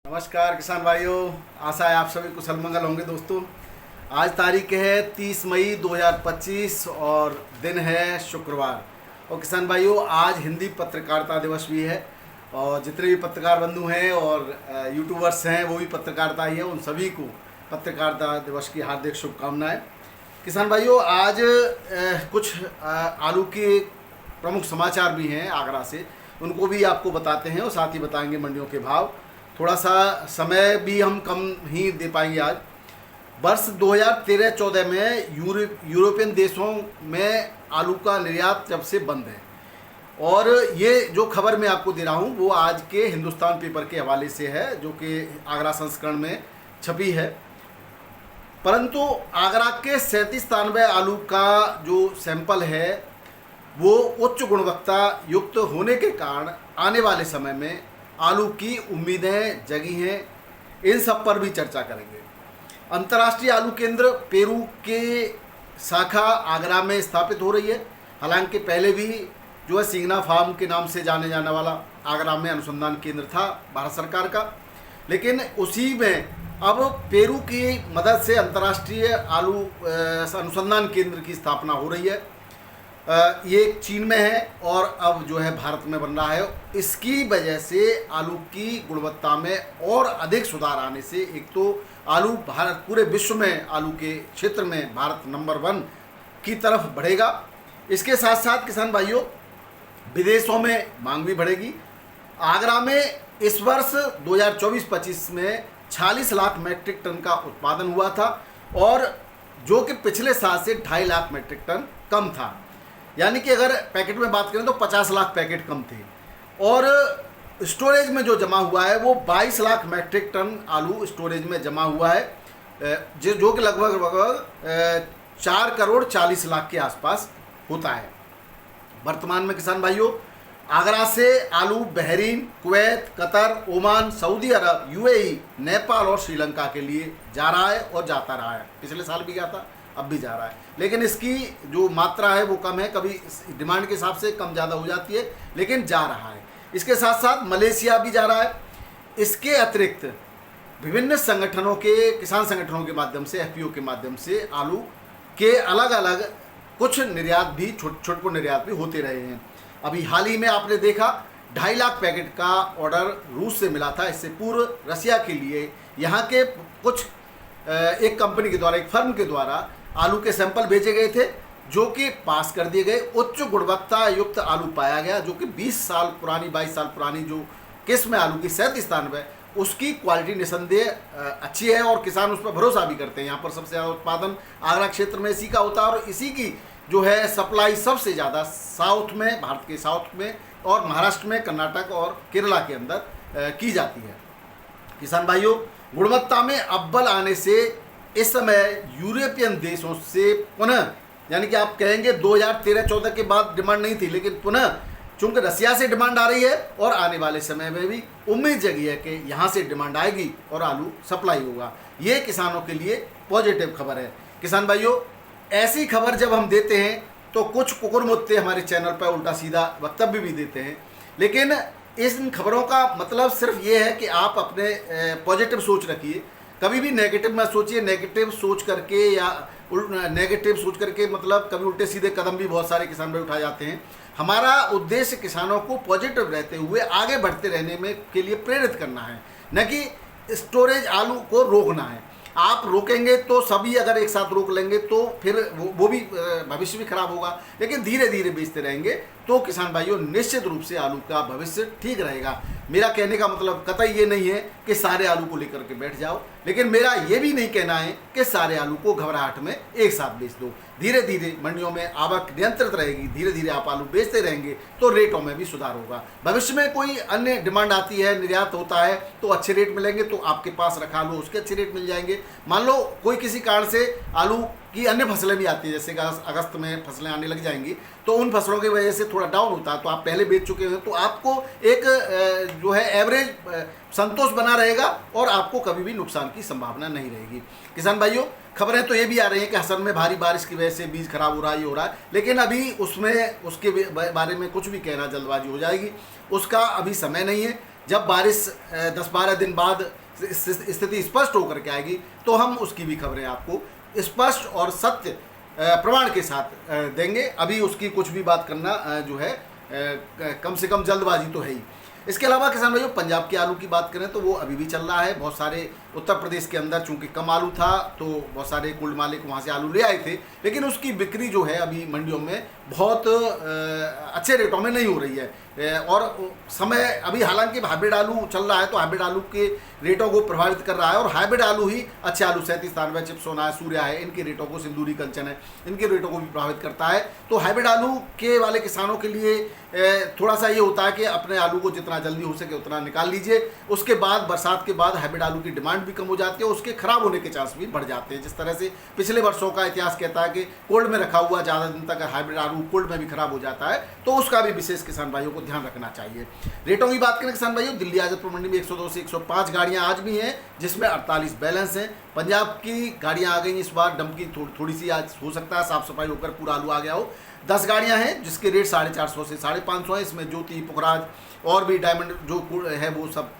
नमस्कार किसान भाइयों, आशा है आप सभी कुशल मंगल होंगे। दोस्तों, आज तारीख है 30 मई 2025 और दिन है शुक्रवार। और किसान भाइयों, आज हिंदी पत्रकारिता दिवस भी है और जितने भी पत्रकार बंधु हैं और यूट्यूबर्स हैं वो भी पत्रकारिता ही है, उन सभी को पत्रकारिता दिवस की हार्दिक शुभकामनाएं। किसान भाइयों, आज कुछ आलू के प्रमुख समाचार भी हैं आगरा से, उनको भी आपको बताते हैं और साथ ही बताएंगे मंडियों के भाव। थोड़ा सा समय भी हम कम ही दे पाएंगे आज। वर्ष 2013-14 में यूरोपियन देशों में आलू का निर्यात जब से बंद है, और ये जो खबर मैं आपको दे रहा हूँ वो आज के हिंदुस्तान पेपर के हवाले से है, जो कि आगरा संस्करण में छपी है। परंतु आगरा के 37-93 आलू का जो सैंपल है वो उच्च गुणवत्ता युक्त होने के कारण आने वाले समय में आलू की उम्मीदें जगी हैं। इन सब पर भी चर्चा करेंगे। अंतर्राष्ट्रीय आलू केंद्र पेरू के शाखा आगरा में स्थापित हो रही है। हालांकि पहले भी जो है सिग्ना फार्म के नाम से जाने जाने वाला आगरा में अनुसंधान केंद्र था भारत सरकार का, लेकिन उसी में अब पेरू की मदद से अंतर्राष्ट्रीय आलू अनुसंधान केंद्र की स्थापना हो रही है। ये चीन में है और अब जो है भारत में बन रहा है। इसकी वजह से आलू की गुणवत्ता में और अधिक सुधार आने से एक तो आलू भारत पूरे विश्व में आलू के क्षेत्र में भारत नंबर 1 की तरफ बढ़ेगा। इसके साथ साथ किसान भाइयों, विदेशों में मांग भी बढ़ेगी। आगरा में इस वर्ष 2024-25 में 46 लाख मैट्रिक टन का उत्पादन हुआ था, और जो कि पिछले साल से 2.5 लाख मैट्रिक टन कम था। यानी कि अगर पैकेट में बात करें तो 50 लाख पैकेट कम थे, और स्टोरेज में जो जमा हुआ है वो 22 लाख मैट्रिक टन आलू स्टोरेज में जमा हुआ है, जो कि लगभग 4 करोड़ 40 लाख के आसपास होता है। वर्तमान में किसान भाइयों, आगरा से आलू Bahrain, Kuwait, Qatar, Oman, Saudi Arabia, UAE, Nepal और श्रीलंका के लिए जा रहा है और जाता रहा है। पिछले साल भी गया था, अब भी जा रहा है, लेकिन इसकी जो मात्रा है वो कम है, कभी डिमांड के हिसाब से कम ज़्यादा हो जाती है, लेकिन जा रहा है। इसके साथ साथ मलेशिया भी जा रहा है। इसके अतिरिक्त विभिन्न संगठनों के, किसान संगठनों के माध्यम से, एफपीओ के माध्यम से आलू के अलग अलग कुछ निर्यात भी, छोटे निर्यात भी होते रहे हैं। अभी हाल ही में आपने देखा 2.5 लाख पैकेट का ऑर्डर रूस से मिला था। इससे पूर्व रसिया के लिए यहाँ के कुछ एक कंपनी के द्वारा, एक फर्म के द्वारा आलू के सैंपल भेजे गए थे, जो कि पास कर दिए गए। उच्च गुणवत्ता युक्त आलू पाया गया, जो कि 20 साल पुरानी, 22 साल पुरानी जो किस्म है आलू की 37-93, उसकी क्वालिटी निसंदेह अच्छी है और किसान उस पर भरोसा भी करते हैं। यहाँ पर सबसे ज़्यादा उत्पादन आगरा क्षेत्र में इसी का होता है, और इसी की जो है सप्लाई सबसे ज़्यादा साउथ में, भारत के साउथ में और महाराष्ट्र में, कर्नाटक और केरला के अंदर की जाती है। किसान भाइयों, गुणवत्ता में अव्वल आने से इस समय यूरोपियन देशों से पुनः, यानी कि आप कहेंगे 2013-14 के बाद डिमांड नहीं थी, लेकिन पुनः चूंकि रसिया से डिमांड आ रही है और आने वाले समय में भी उम्मीद जगी है कि यहाँ से डिमांड आएगी और आलू सप्लाई होगा। ये किसानों के लिए पॉजिटिव खबर है। किसान भाइयों, ऐसी खबर जब हम देते हैं तो कुछ कुकुरमुत्ते हमारे चैनल पर उल्टा सीधा वक्तव्य भी देते हैं, लेकिन इन खबरों का मतलब सिर्फ ये है कि आप अपने पॉजिटिव सोच रखिए, कभी भी नेगेटिव मत सोचिए। नेगेटिव सोच करके या नेगेटिव सोच करके मतलब कभी उल्टे सीधे कदम भी बहुत सारे किसान भाई उठाए जाते हैं। हमारा उद्देश्य किसानों को पॉजिटिव रहते हुए आगे बढ़ते रहने में के लिए प्रेरित करना है, न कि स्टोरेज आलू को रोकना है। आप रोकेंगे तो सभी अगर एक साथ रोक लेंगे तो फिर वो भी भविष्य भी खराब होगा, लेकिन धीरे धीरे बेचते रहेंगे तो किसान भाइयों निश्चित रूप से आलू का भविष्य ठीक रहेगा। मेरा कहने का मतलब कतई ये नहीं है कि सारे आलू को लेकर के बैठ जाओ, लेकिन मेरा ये भी नहीं कहना है कि सारे आलू को घबराहट में एक साथ बेच दो। धीरे धीरे मंडियों में आवक नियंत्रित रहेगी, धीरे धीरे आप आलू बेचते रहेंगे तो रेटों में भी सुधार होगा। भविष्य में कोई अन्य डिमांड आती है, निर्यात होता है तो अच्छे रेट मिलेंगे, तो आपके पास रखा आलू उसके अच्छे रेट मिल जाएंगे। मान लो कोई किसी कारण से आलू की अन्य फसलें भी आती है, जैसे अगस्त में फसलें आने लग जाएंगी, तो उन फसलों की वजह से थोड़ा डाउन होता है, तो आप पहले बेच चुके हैं तो आपको एक जो है एवरेज संतोष बना रहेगा और आपको कभी भी नुकसान की संभावना नहीं रहेगी। किसान भाइयों, खबरें तो ये भी आ रही हैं कि हसन में भारी बारिश की वजह से बीज खराब हो रहा है, ये हो रहा है, लेकिन अभी उसके बारे में कुछ भी कहना जल्दबाजी हो जाएगी, उसका अभी समय नहीं है। जब बारिश 10-12 दिन बाद स्थिति स्पष्ट होकर के आएगी तो हम उसकी भी खबरें आपको स्पष्ट और सत्य प्रमाण के साथ देंगे। अभी उसकी कुछ भी बात करना जो है कम से कम जल्दबाजी तो है ही। इसके अलावा किसान भाइयों, पंजाब के आलू की बात करें तो वो अभी भी चल रहा है। बहुत सारे उत्तर प्रदेश के अंदर चूंकि कम आलू था तो बहुत सारे कुल्ड मालिक वहाँ से आलू ले आए थे, लेकिन उसकी बिक्री जो है अभी मंडियों में बहुत अच्छे रेटों में नहीं हो रही है। और समय अभी हालांकि हाइब्रिड आलू चल रहा है तो हाइब्रिड आलू के रेटों को प्रभावित कर रहा है, और हाइब्रिड आलू ही अच्छे आलू 37-93 चिप्सोना है, सूर्या है, इनके रेटों को, सिंदूरी कंचन है, इनके रेटों को भी प्रभावित करता है। तो हाइब्रिड आलू के वाले किसानों के लिए थोड़ा सा ये होता है कि अपने आलू को जितना जल्दी हो सके उतना निकाल लीजिए। उसके बाद बरसात के बाद हाइब्रिड आलू की डिमांड भी कम हो जाती है, उसके खराब होने के चांस भी बढ़ जाते हैं। जिस तरह से पिछले वर्षों का इतिहास कहता है कि कोल्ड में रखा हुआ ज़्यादा दिन तक हाइब्रिड आलू कोल्ड में भी खराब हो जाता है, तो उसका भी विशेष किसान भाइयों को ध्यान रखना चाहिए। रेटों की बात करें किसान भाइयों, दिल्ली आजमपुर मंडी में 102 से 105 गाड़ियाँ आज भी हैं, जिसमें 48 बैलेंस हैं। पंजाब की गाड़ियाँ आ गई इस बार, डंप की थोड़ी सी आज हो सकता है साफ सफाई होकर पूरा आलू आ गया हो। 10 गाड़ियाँ हैं जिसके रेट 450 से 550 है। इसमें ज्योति, पुखराज और भी डायमंड जो है वो सब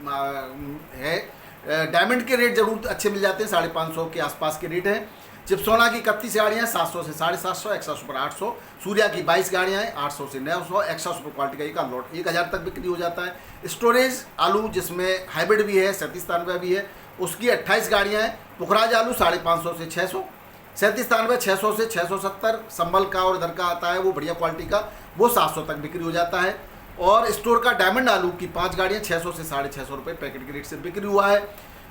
है। डायमंड के रेट जरूर अच्छे मिल जाते हैं, 550 के आसपास के रेट हैं। चिप्सोना की 31 गाड़ियाँ 700 से 750, एक्स्ट्रा सुपर 800। सूर्या की 22 गाड़ियाँ हैं 800 से 900, एक्स्ट्रा सुपर क्वालिटी का एक लॉट 1000 तक बिक्री हो जाता है। स्टोरेज आलू जिसमें हाइब्रिड भी है, 37-93 भी है, उसकी 28 गाड़ियाँ हैं। पुखराज आलू 550 से 600, 37-93 600 से 670। संभल का और इधर का आता है वो बढ़िया क्वालिटी का, वो 700 तक बिक्री हो जाता है। और स्टोर का डायमंड आलू की 5 गाड़ियाँ 600 से 650 रुपये पैकेट के रेट से बिक्री हुआ है।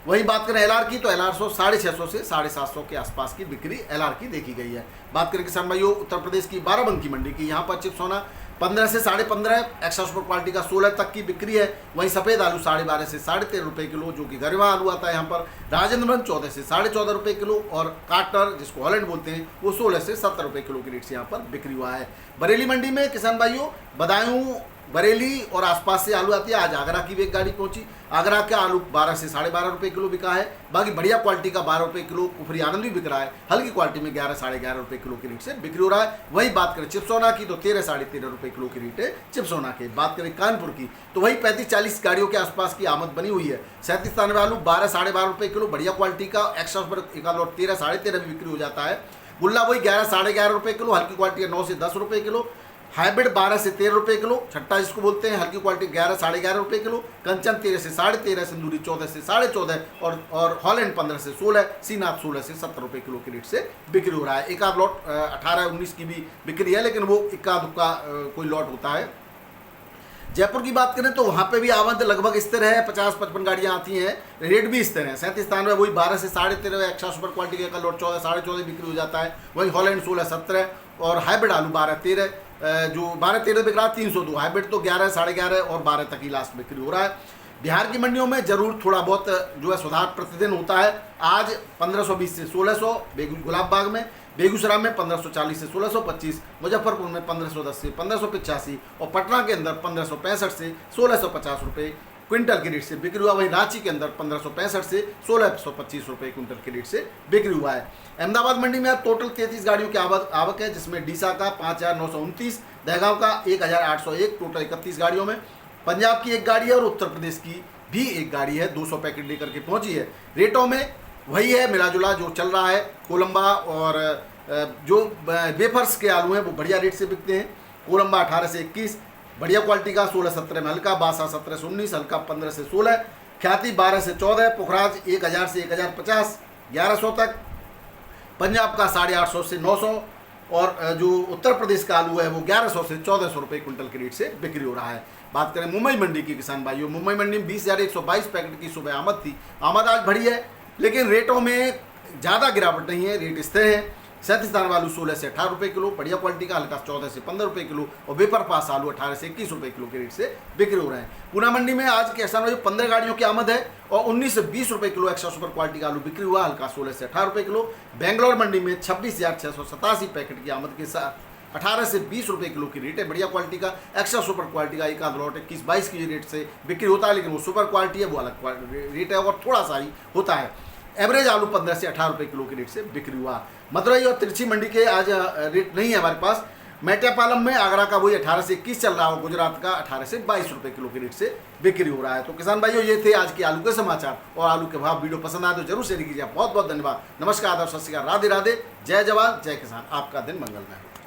वही बात करें एलआर की तो एलआर 650 से 750 के आसपास की बिक्री एलआर की देखी गई है। बात करें किसान भाइयों उत्तर प्रदेश की बाराबंकी मंडी की, यहाँ पर चिप्सोना 15 से 15.5, एक्स्ट्रा सुपर क्वालिटी का 16 तक की बिक्री है। वहीं सफ़ेद आलू 12.5 से 13.5 रुपये किलो, जो कि गरिमा आलू आता है यहाँ पर। राजेंद्रगंज 14 से 14.5 रुपये किलो, और काटर जिसको हॉलैंड बोलते हैं वो 16 से 70 रुपये किलो के रेट से यहाँ पर बिक्री हुआ है। बरेली मंडी में किसान भाइयों बदायूं, बरेली और आसपास से आलू आती है। आज आगरा की भी एक गाड़ी पहुंची, आगरा का आलू 12 से 12.5 रुपये किलो बिका है। बाकी बढ़िया क्वालिटी का 12 रुपये किलो कुफरी आनंद भी बिक रहा है। हल्की क्वालिटी में 11 साढ़े 11 रुपये किलो के रेट से बिक्री हो रहा है। वही बात करें चिप्सोना की तो 13 साढ़े 13 रुपये किलो की रेट है चिप्सोना के। बात करें कानपुर की तो वही 35-40 गाड़ियों के आसपास की आमद बनी हुई है। 37-93 आलू 12 साढ़े 12 रुपये किलो, बढ़िया क्वालिटी का, एक्स्ट्रा पर एक लॉट 13 साढ़े 13 में बिक्री हो जाता है। गुल्ला वही 11 साढ़े 11 रुपये किलो, हल्की क्वालिटी है 9 से 10 रुपये किलो। हाइब्रिड 12 से 13 रुपये किलो, छट्टा जिसको बोलते हैं, हल्की क्वालिटी 11 साढ़े 11 रुपये किलो। कंचन 13 से 13.5, सिंदूरी 14 से 14.5, और हॉलैंड 15 से 16, सीनाथ 16 से 70 रुपये किलो के रेट से बिक्री हो रहा है। एक आध लॉट 18-19 की भी बिक्री है, लेकिन वो इक्का दुक्का कोई लॉट होता है। जयपुर की बात करें तो वहाँ पे भी आमद लगभग स्थिर है, 50-55 गाड़ियाँ आती हैं, रेट भी स्थिर है। 37-93 वही 12 से 13.5, एक्स्ट्रा सुपर क्वालिटी का लॉट 14 साढ़े 14 बिक्री हो जाता है। वही हॉलैंड 16-17, और हाइब्रिड आलू 12-13, जो 12-13 बिक रहा है 302, हाइब्रिड तो 11 साढ़े 11 और 12 तक ही लास्ट बिक्री हो रहा है। बिहार की मंडियों में जरूर थोड़ा बहुत जो है सुधार प्रतिदिन होता है। आज 1520 से 1600 गुलाब बाग में, बेगूसराय में 1540 से 1625, मुजफ्फरपुर में 1510 से 1585, और पटना के अंदर 1565 से 1650 रुपये क्विंटल के रेट से बिक्री हुआ। वहीं रांची के अंदर 1565 से 1625 रुपये क्विंटल के रेट से बिक्री हुआ है। अहमदाबाद मंडी में टोटल 33 गाड़ियों की आवक है, जिसमें डीसा का 5929, दहगांव का 1801, टोटल 31 गाड़ियों में। पंजाब की एक गाड़ी है और उत्तर प्रदेश की भी एक गाड़ी है, 200 पैकेट लेकर के पहुंची है। रेटों में वही है मिला जुला जो चल रहा है। कोलंबा और जो वेफर्स के आलू हैं वो बढ़िया रेट से बिकते हैं। कोलंबा 18 से 21, बढ़िया क्वालिटी का 16-17 में हल्का, बासा 17 से 19, हल्का 15 से 16, ख्याति 12 से 14, पुखराज 1000 से 1050, 1100 तक। पंजाब का 850 से 900, और जो उत्तर प्रदेश का आलू है वो 1100 से 1400 रुपये क्विंटल के रेट से बिक्री हो रहा है। बात करें मुंबई मंडी की किसान भाइयों, मुंबई मंडी में 20,122 पैकेट की सुबह आमद थी। आमद आज बढ़ी है, लेकिन रेटों में ज़्यादा गिरावट नहीं है, रेट स्थिर है। 37 आलू 16 से 18 रुपये किलो, बढ़िया क्वालिटी का, हल्का 14 से 15 रुपये किलो, और वेपर पास आलू 18 से 21 रुपये किलो के रेट से बिक्री हो रहे हैं। पूना मंडी में आज के किसान भाई 15 गाड़ियों की आमद है, और 19 से 20 रुपये किलो एक्स्ट्रा सुपर क्वालिटी का आलू बिक्री हुआ, हल्का 16 से 18 रुपये किलो। बेंगलोर मंडी में 26,687 पैकेट की आमद के साथ 18 से 20 रुपये किलो की रेट है, बढ़िया क्वालिटी का, एक्स्ट्रा सुपर क्वालिटी का एक आध लॉट 21-22 की रेट से बिक्री होता है, लेकिन वो सुपर क्वालिटी है, वो अलग रेट है और थोड़ा सा ही होता है। एवरेज आलू 15 से 18 रुपये किलो के रेट से बिक्री हुआ। मदुरई और तिरछी मंडी के आज रेट नहीं है हमारे पास। मेटापालम में आगरा का वही 18 से 21 चल रहा हो, गुजरात का 18 से 22 रुपए किलो के रेट से बिक्री हो रहा है। तो किसान भाइयों, ये थे आज के आलू के समाचार और आलू के भाव। वीडियो पसंद आए तो जरूर शेयर कीजिए। बहुत बहुत धन्यवाद। नमस्कार, आदाब, सत श्री अकाल, राधे राधे, जय जवान जय किसान। आपका दिन मंगलमय हो।